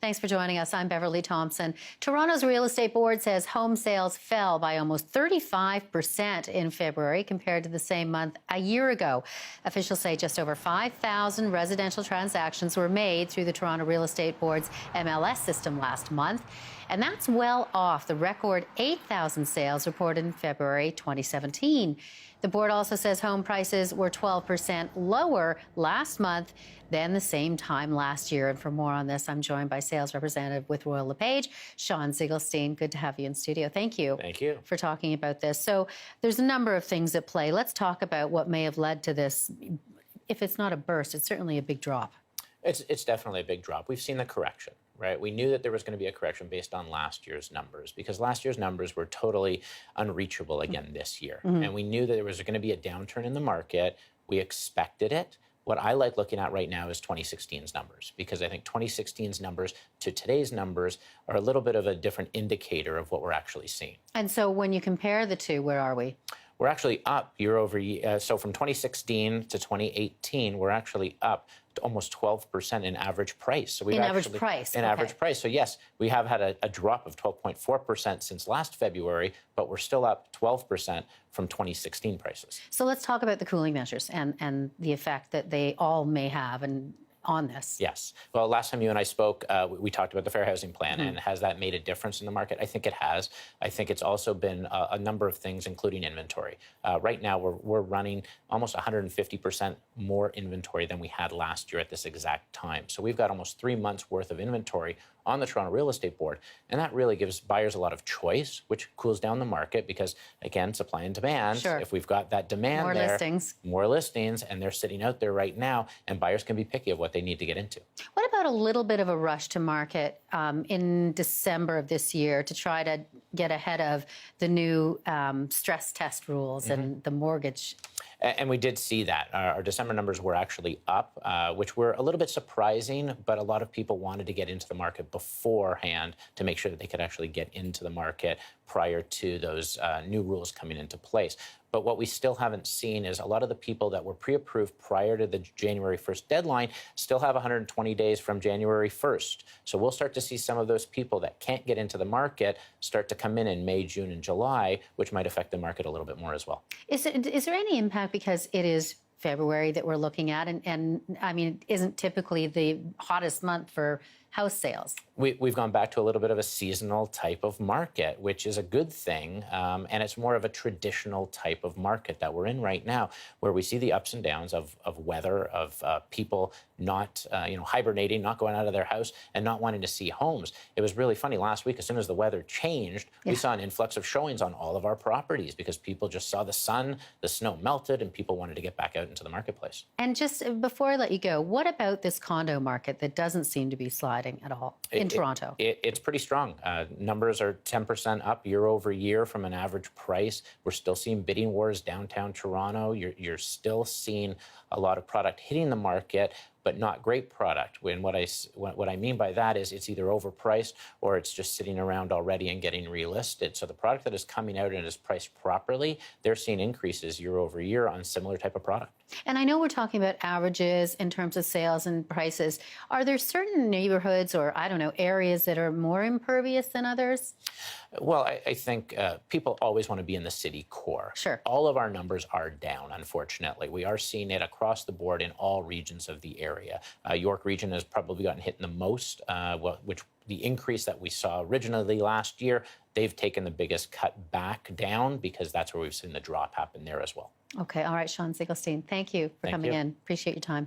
Thanks for joining us. I'm Beverly Thompson. Toronto's real estate board says home sales fell by almost 35% in February compared to the same month a year ago. Officials say just over 5,000 residential transactions were made through the Toronto Real Estate Board's MLS system last month. And that's well off the record 8,000 sales reported in February 2017. The board also says home prices were 12% lower last month than the same time last year. And for more on this, I'm joined by sales representative with Royal LePage, Shawn Zigelstein. Good to have you in studio. Thank you. Thank you. For talking about this. So there's a number of things at play. Let's talk about what may have led to this. If it's not a burst, it's certainly a big drop. It's definitely a big drop. We've seen the correction, right? We knew that there was going to be a correction based on last year's numbers because last year's numbers were totally unreachable again this year. And we knew that there was going to be a downturn in the market. We expected it. What I like looking at right now is 2016's numbers because I think 2016's numbers to today's numbers are a little bit of a different indicator of what we're actually seeing. And so when you compare the two, where are we? We're actually up year over year. So from 2016 to 2018, we're actually up to almost 12% in average price. So we've average price. In average price. So yes, we have had a drop of 12.4% since last February, but we're still up 12% from 2016 prices. So let's talk about the cooling measures and the effect that they all may have on this. Yes. Well, last time you and I spoke, we talked about the Fair Housing Plan, and has that made a difference in the market? I think it has. I think it's also been a number of things, including inventory. Right now, we're running almost 150% more inventory than we had last year at this exact time. So we've got almost 3 months worth of inventory on the Toronto Real Estate Board, and that really gives buyers a lot of choice, which cools down the market because, again, supply and demand. Sure. If we've got that demand more listings, and they're sitting out there right now, and buyers can be picky of what they need to get into. What about a little bit of a rush to market in December of this year to try to get ahead of the new stress test rules and the mortgage? And we did see that. Our December numbers were actually up, which were a little bit surprising, but a lot of people wanted to get into the market beforehand to make sure that they could actually get into the market prior to those new rules coming into place. But what we still haven't seen is a lot of the people that were pre-approved prior to the January 1st deadline still have 120 days from January 1st. So we'll start to see some of those people that can't get into the market start to come in May, June, and July, which might affect the market a little bit more as well. Is there any impact because it is February that we're looking at, and I mean, it isn't typically the hottest month for house sales? We've gone back to a little bit of a seasonal type of market, which is a good thing, and it's more of a traditional type of market that we're in right now, where we see the ups and downs of weather, of people not hibernating, not going out of their house, and not wanting to see homes. It was really funny last week. As soon as the weather changed, we saw an influx of showings on all of our properties because people just saw the sun, the snow melted, and people wanted to get back out into the marketplace. And just before I let you go, what about this condo market that doesn't seem to be sliding at all in Toronto? It's pretty strong. Numbers are 10% up year over year from an average price. We're still seeing bidding wars downtown Toronto. You're still seeing a lot of product hitting the market, but not great product. When what I mean by that is it's either overpriced or it's just sitting around already and getting relisted. So the product that is coming out and is priced properly, they're seeing increases year over year on similar type of product. And I know we're talking about averages in terms of sales and prices. Are there certain neighborhoods or, I don't know, areas that are more impervious than others? Well, I think people always want to be in the city core. Sure. All of our numbers are down, unfortunately. We are seeing it across the board in all regions of the area. York region has probably gotten hit the most, which the increase that we saw originally last year, they've taken the biggest cut back down because that's where we've seen the drop happen there as well. Okay. All right, Shawn Zigelstein, thank you for coming in. Appreciate your time.